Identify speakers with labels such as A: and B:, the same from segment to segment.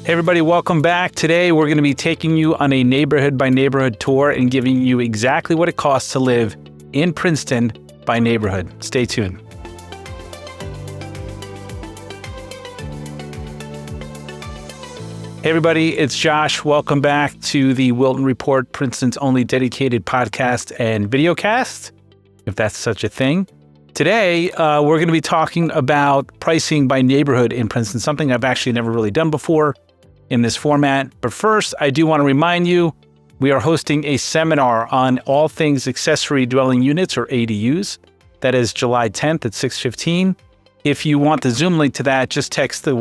A: Hey everybody, welcome back. Today we're going to be taking you on a neighborhood by neighborhood tour and giving you exactly what it costs to live in Princeton by neighborhood. Stay tuned. Hey everybody, it's Josh. Welcome back to the Wilton Report, Princeton's only dedicated podcast and videocast, if that's such a thing. Today, we're going to be talking about pricing by neighborhood in Princeton, something I've actually never really done before in this format. But first, I do want to remind you, we are hosting a seminar on all things accessory dwelling units, or ADUs. That is July 10th at 6:15. If you want the Zoom link to that, just text the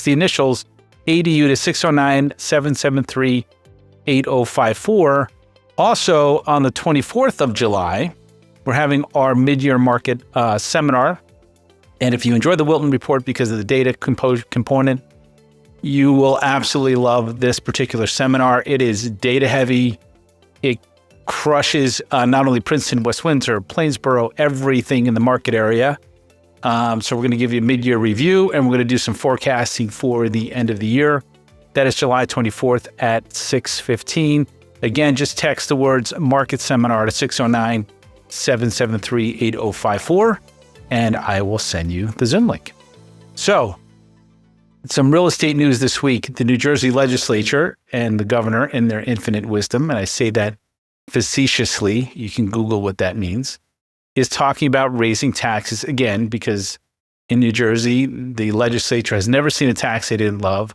A: initials ADU to 609-773-8054. Also, on the 24th of July, we're having our mid-year market seminar. And if you enjoy the Wilton Report because of the data component, you will absolutely love this particular seminar. It is data heavy. It crushes not only Princeton, West Windsor, Plainsboro, everything in the market area. So we're going to give you a mid-year review, and we're going to do some forecasting for the end of the year. That is July 24th at 6:15. Again, just text the words market seminar to 609-773-8054, and I will send you the Zoom link. So, some real estate news this week. The New Jersey legislature and the governor, in their infinite wisdom, and I say that facetiously, you can Google what that means, is talking about raising taxes again, because in New Jersey, the legislature has never seen a tax they didn't love.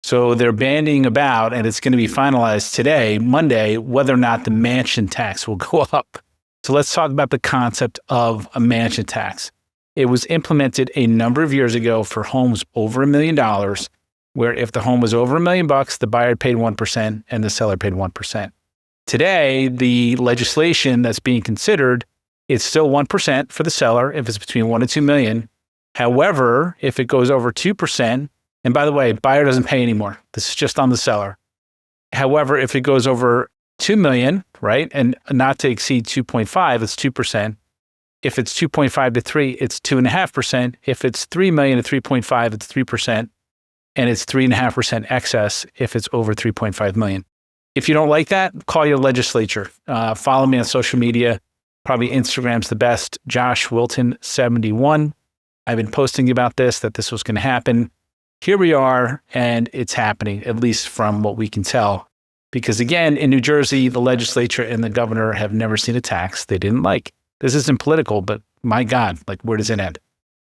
A: So they're bandying about, and it's going to be finalized today, Monday, whether or not the mansion tax will go up. So let's talk about the concept of a mansion tax. It was implemented a number of years ago for homes over $1 million, where if the home was over $1 million, the buyer paid 1% and the seller paid 1%. Today, the legislation that's being considered, it's still 1% for the seller if it's between 1 and 2 million. However, if it goes over 2%, and by the way, buyer doesn't pay anymore. This is just on the seller. However, if it goes over 2 million, right, and not to exceed 2.5, it's 2%. If it's 2.5 to 3, it's 2.5%. If it's 3 million to 3.5, it's 3%. And it's 3.5% excess if it's over 3.5 million. If you don't like that, call your legislature. Follow me on social media. Probably Instagram's the best, Josh Wilton 71. I've been posting about this, that this was going to happen. Here we are, and it's happening, at least from what we can tell. Because again, in New Jersey, the legislature and the governor have never seen a tax they didn't like. This isn't political, but my God, like, where does it end?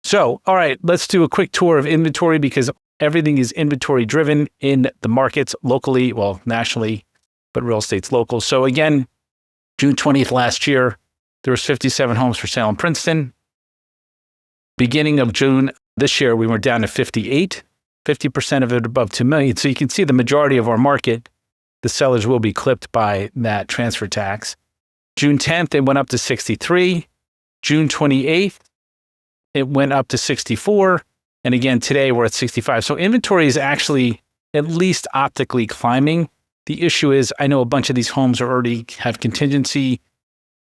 A: So, all right, let's do a quick tour of inventory, because everything is inventory driven in the markets locally, well, nationally, but real estate's local. So again, June 20th last year, there was 57 homes for sale in Princeton. Beginning of June this year, we went down to 58, 50% of it above 2 million. So you can see the majority of our market, the sellers will be clipped by that transfer tax. June 10th, it went up to 63. June 28th, it went up to 64. And again, today we're at 65. So inventory is actually at least optically climbing. The issue is, I know a bunch of these homes already have contingency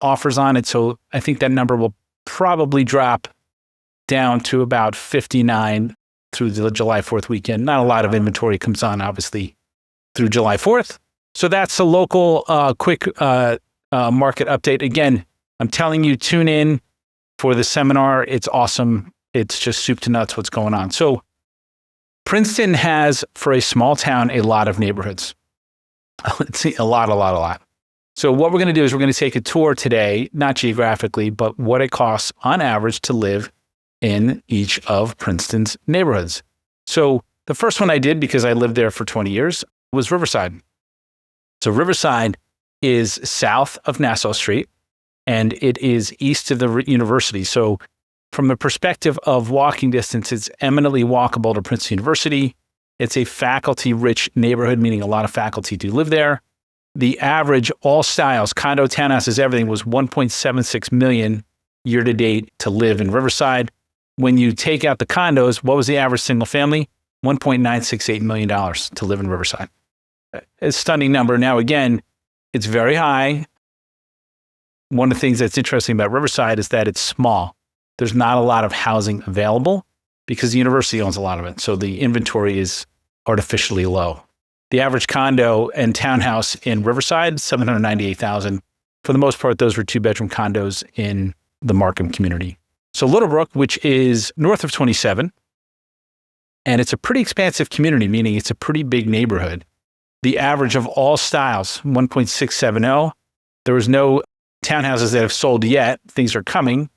A: offers on it. So I think that number will probably drop down to about 59 through the July 4th weekend. Not a lot of inventory comes on, obviously, through July 4th. So that's a local quick market update. Again, I'm telling you, tune in for the seminar. It's awesome. It's just soup to nuts what's going on. So Princeton has, for a small town, a lot of neighborhoods. Let's see, a lot. So what we're going to do is we're going to take a tour today, not geographically, but what it costs on average to live in each of Princeton's neighborhoods. So the first one I did, because I lived there for 20 years, was Riverside. So Riverside is south of Nassau Street, and it is east of the university. So from the perspective of walking distance, it's eminently walkable to Princeton University. It's a faculty-rich neighborhood, meaning a lot of faculty do live there. The average, all styles, condo, townhouses, everything, was $1.76 million year-to-date to live in Riverside. When you take out the condos, what was the average single family? $1.968 million to live in Riverside. A stunning number. Now, again, it's very high. One of the things that's interesting about Riverside is that it's small. There's not a lot of housing available because the university owns a lot of it. So the inventory is artificially low. The average condo and townhouse in Riverside, $798,000. For the most part, those were 2-bedroom condos in the Markham community. So Little Brook, which is north of 27, and it's a pretty expansive community, meaning it's a pretty big neighborhood. The average of all styles, 1.670. There was no townhouses that have sold yet. Things are coming.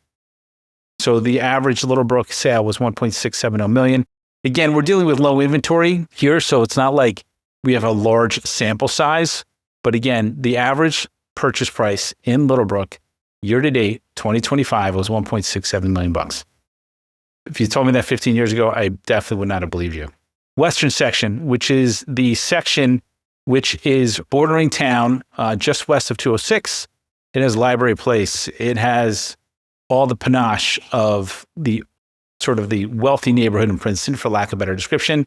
A: So the average Little Brook sale was 1.670 million. Again, we're dealing with low inventory here, so it's not like we have a large sample size. But again, the average purchase price in Little Brook year to date, 2025, was 1.67 million bucks. If you told me that 15 years ago, I definitely would not have believed you. Western section, which is the section which is bordering town just west of 206. It has Library Place. It has all the panache of the sort of the wealthy neighborhood in Princeton, for lack of a better description.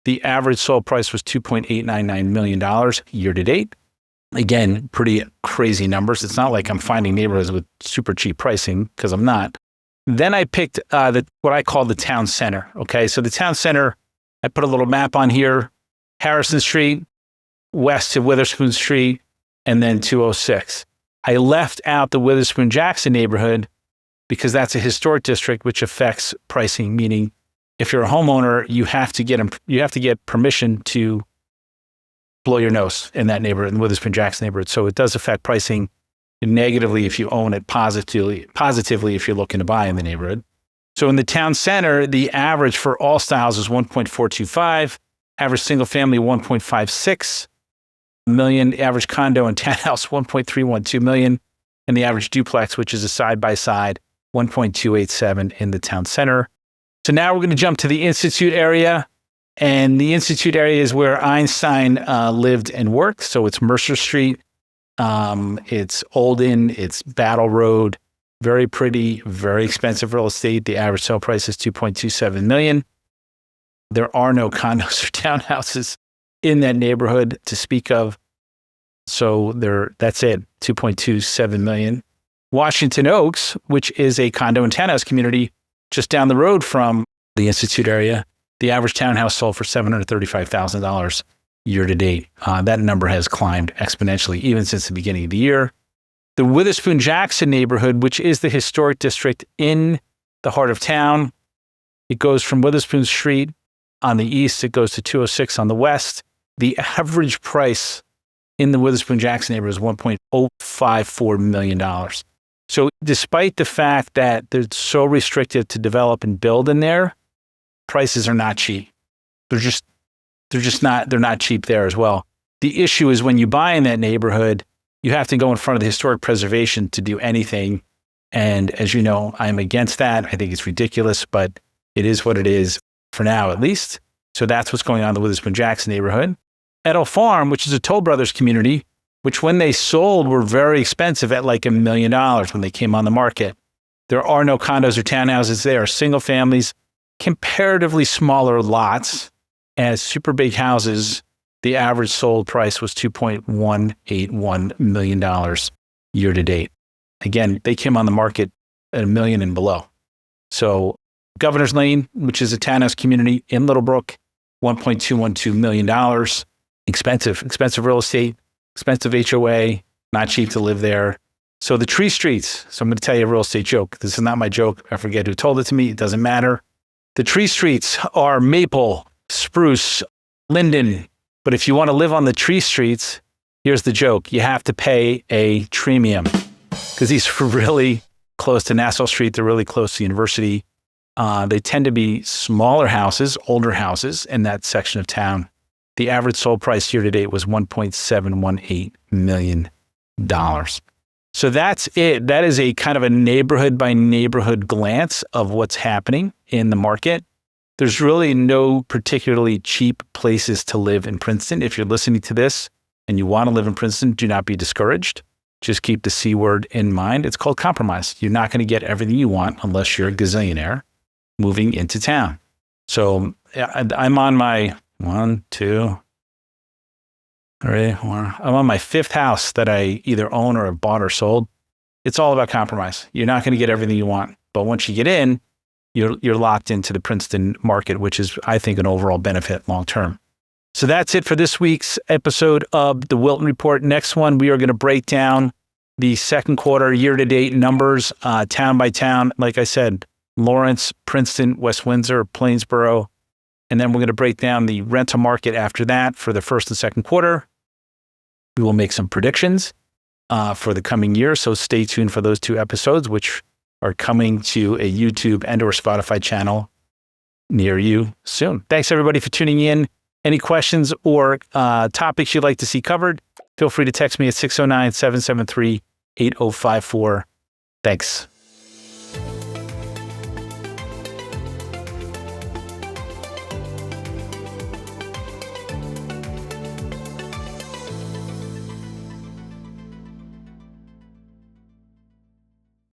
A: The average sold price was $2.899 million year to date. Again, pretty crazy numbers. It's not like I'm finding neighborhoods with super cheap pricing, because I'm not. Then I picked what I call the town center. Okay, so the town center, I put a little map on here, Harrison Street, west to Witherspoon Street, and then 206. I left out the Witherspoon-Jackson neighborhood because that's a historic district, which affects pricing, meaning if you're a homeowner, you have to get permission to blow your nose in that neighborhood, in the Witherspoon-Jackson neighborhood. So it does affect pricing negatively if you own it, positively if you're looking to buy in the neighborhood. So in the town center, the average for all styles is 1.425, average single family 1.56 million, average condo and townhouse 1.312 million, and the average duplex, which is a side-by-side, 1.287 in the town center. So now we're going to jump to the Institute area. And the Institute area is where Einstein lived and worked. So it's Mercer Street, it's Olden, it's Battle Road, very pretty, very expensive real estate. The average sale price is 2.27 million. There are no condos or townhouses in that neighborhood to speak of. So that's it, 2.27 million. Washington Oaks, which is a condo and townhouse community just down the road from the Institute area, the average townhouse sold for $735,000 year to date. That number has climbed exponentially even since the beginning of the year. The Witherspoon-Jackson neighborhood, which is the historic district in the heart of town, it goes from Witherspoon Street on the east, it goes to 206 on the west. The average price in the Witherspoon-Jackson neighborhood is $1.054 million. So despite the fact that they're so restrictive to develop and build in there, prices are not cheap. They're not cheap there as well. The issue is when you buy in that neighborhood, you have to go in front of the historic preservation to do anything. And as you know, I'm against that. I think it's ridiculous, but it is what it is for now, at least. So that's what's going on in the Witherspoon-Jackson neighborhood. Ettl Farm, which is a Toll Brothers community, which when they sold were very expensive at like $1 million when they came on the market. There are no condos or townhouses there, single families, comparatively smaller lots, as super big houses. The average sold price was $2.181 million year to date. Again, they came on the market at $1 million and below. So Governor's Lane, which is a townhouse community in Little Brook, $1.212 million. Expensive real estate, expensive HOA, not cheap to live there. So the Tree Streets, so I'm going to tell you a real estate joke. This is not my joke. I forget who told it to me. It doesn't matter. The Tree Streets are maple, spruce, linden. But if you want to live on the Tree Streets, here's the joke. You have to pay a premium because these are really close to Nassau Street. They're really close to University. They tend to be smaller houses, older houses in that section of town. The average sold price year to date was $1.718 million. So that's it. That is a kind of a neighborhood by neighborhood glance of what's happening in the market. There's really no particularly cheap places to live in Princeton. If you're listening to this and you want to live in Princeton, do not be discouraged. Just keep the C word in mind. It's called compromise. You're not going to get everything you want unless you're a gazillionaire moving into town. So I'm on my I'm on my fifth house that I either own or have bought or sold. It's all about compromise. You're not going to get everything you want, but once you get in, you're locked into the Princeton market, which is, I think, an overall benefit long term. So that's it for this week's episode of the Wilton Report. Next one, we are going to break down the second quarter year-to-date numbers, town by town. Like I said, Lawrence, Princeton, West Windsor, Plainsboro. And then we're going to break down the rental market after that for the first and second quarter. We will make some predictions for the coming year. So stay tuned for those 2 episodes, which are coming to a YouTube and or Spotify channel near you soon. Thanks everybody for tuning in. Any questions or topics you'd like to see covered, feel free to text me at 609-773-8054. Thanks.